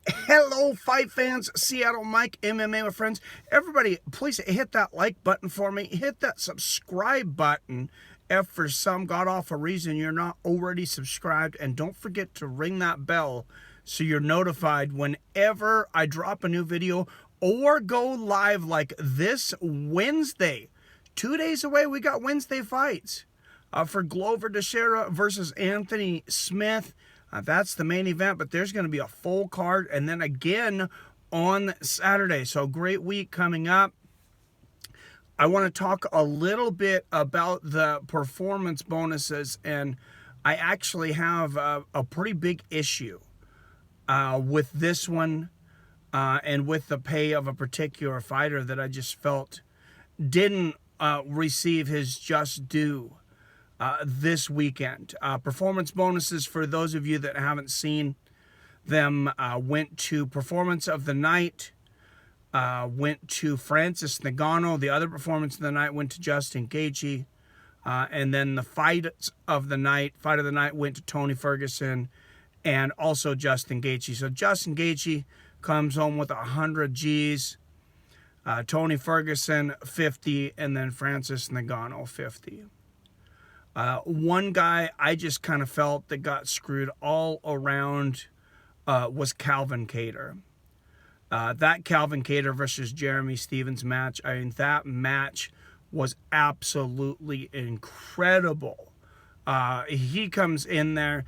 Hello, fight fans, Seattle Mike, MMA with friends. Everybody, please hit that like button for me. Hit that subscribe button if for some god-awful reason you're not already subscribed. And don't forget to ring that bell so you're notified whenever I drop a new video or go live like this Wednesday. 2 days away, we got Wednesday fights for Glover Teixeira versus Anthony Smith. That's the main event, but there's going to be a full card, and then again on Saturday. So great week coming up. I want to talk a little bit about the performance bonuses, and I actually have a pretty big issue with this one and with the pay of a particular fighter that I just felt didn't receive his just due this weekend. Performance bonuses, for those of you that haven't seen them, went to Performance of the Night, went to Francis Ngannou. The other Performance of the Night went to Justin Gaethje. And then the Fight of the Night went to Tony Ferguson and also Justin Gaethje. So Justin Gaethje comes home with 100 G's. Tony Ferguson 50, and then Francis Ngannou 50. One guy I just kind of felt that got screwed all around was Calvin Kattar. That Calvin Kattar versus Jeremy Stephens match, I mean, that match was absolutely incredible. He comes in there,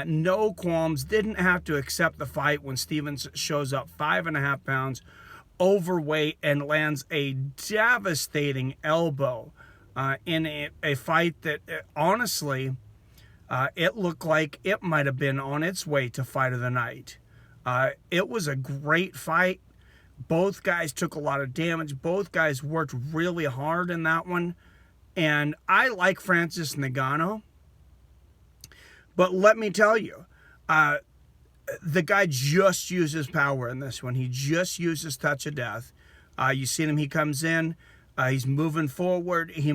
no qualms, didn't have to accept the fight when Stephens shows up 5.5 pounds overweight and lands a devastating elbow in a fight that honestly, it looked like it might have been on its way to Fight of the Night. It was a great fight. Both guys took a lot of damage. Both guys worked really hard in that one. And I like Francis Ngannou. But let me tell you, the guy just uses power in this one. He just uses touch of death. You seen him, he comes in. He's moving forward. He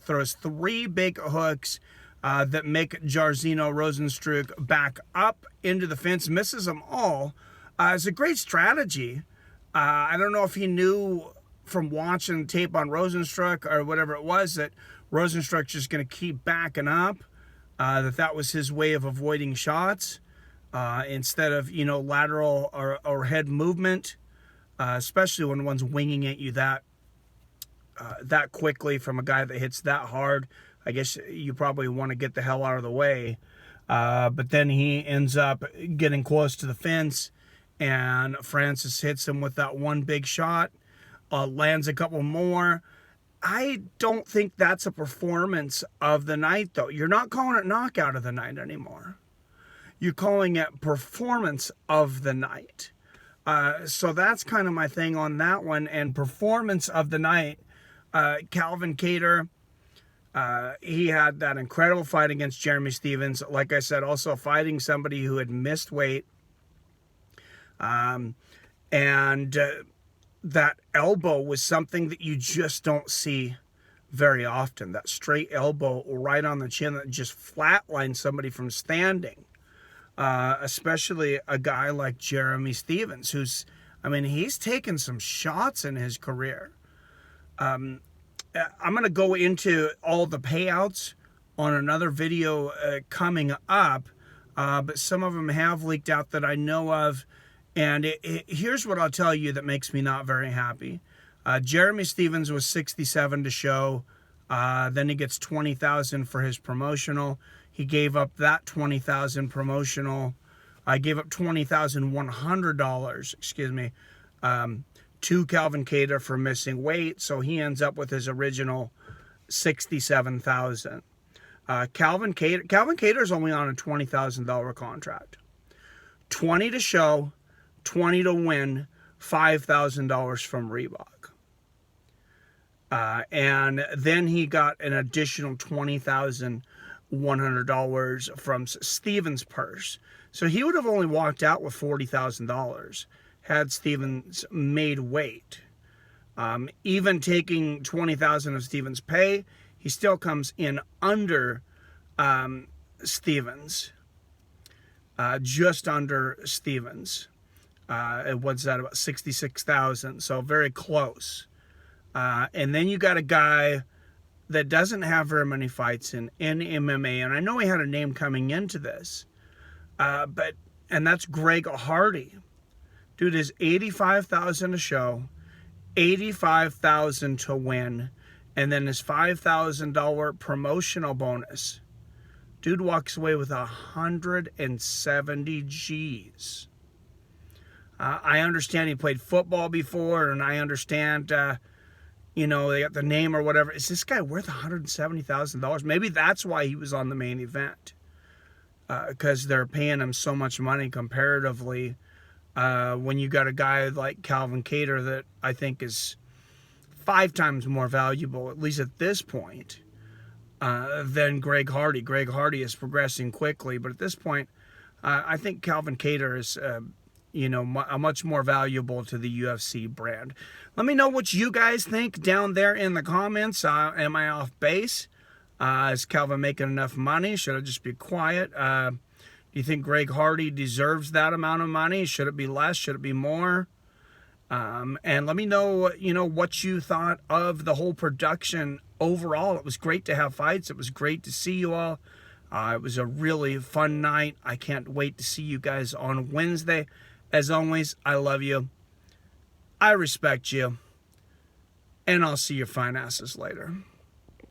throws 3 big hooks that make Jairzinho Rosenstruck back up into the fence, misses them all. It's a great strategy. I don't know if he knew from watching tape on Rosenstruck or whatever it was that Rosenstruck's just going to keep backing up, that was his way of avoiding shots instead of, lateral or head movement, especially when one's winging at you that quickly from a guy that hits that hard. I guess you probably want to get the hell out of the way. But then he ends up getting close to the fence, and Francis hits him with that one big shot, lands a couple more. I don't think that's a performance of the night, though. You're not calling it knockout of the night anymore. You're calling it performance of the night. So that's kind of my thing on that one. And performance of the night, Calvin Kattar, he had that incredible fight against Jeremy Stephens. Like I said, also fighting somebody who had missed weight. That elbow was something that you just don't see very often. That straight elbow right on the chin that just flatlines somebody from standing. Especially a guy like Jeremy Stephens, he's taken some shots in his career. I'm going to go into all the payouts on another video coming up, but some of them have leaked out that I know of. And here's what I'll tell you that makes me not very happy. Jeremy Stephens was 67 to show. Then he gets $20,000 for his promotional. He gave up that $20,000 promotional. I gave up $20,100, to Calvin Kattar for missing weight. So he ends up with his original $67,000. Calvin Kattar's only on a $20,000 contract. 20 to show, 20 to win, $5,000 from Reebok. And then he got an additional $20,100 from Stephens' purse. So he would have only walked out with $40,000 had Stephens made weight. Even taking $20,000 of Stephens' pay, he still comes in under Stephens, just under Stephens. What's that, about 66,000? So very close. And then you got a guy that doesn't have very many fights in MMA, and I know he had a name coming into this, and that's Greg Hardy. Dude is 85,000 a show, 85,000 to win, and then his $5,000 promotional bonus. Dude walks away with 170 G's. I understand he played football before, and I understand, they got the name or whatever. Is this guy worth $170,000? Maybe that's why he was on the main event, because they're paying him so much money comparatively. When you got a guy like Calvin Kattar that I think is 5 times more valuable, at least at this point, than Greg Hardy. Greg Hardy is progressing quickly, but at this point, I think Calvin Kattar is, much more valuable to the UFC brand. Let me know what you guys think down there in the comments. Am I off base? Is Calvin making enough money? Should I just be quiet? Do you think Greg Hardy deserves that amount of money? Should it be less? Should it be more? And let me know, what you thought of the whole production overall. It was great to have fights. It was great to see you all. It was a really fun night. I can't wait to see you guys on Wednesday. As always, I love you. I respect you. And I'll see your fine asses later.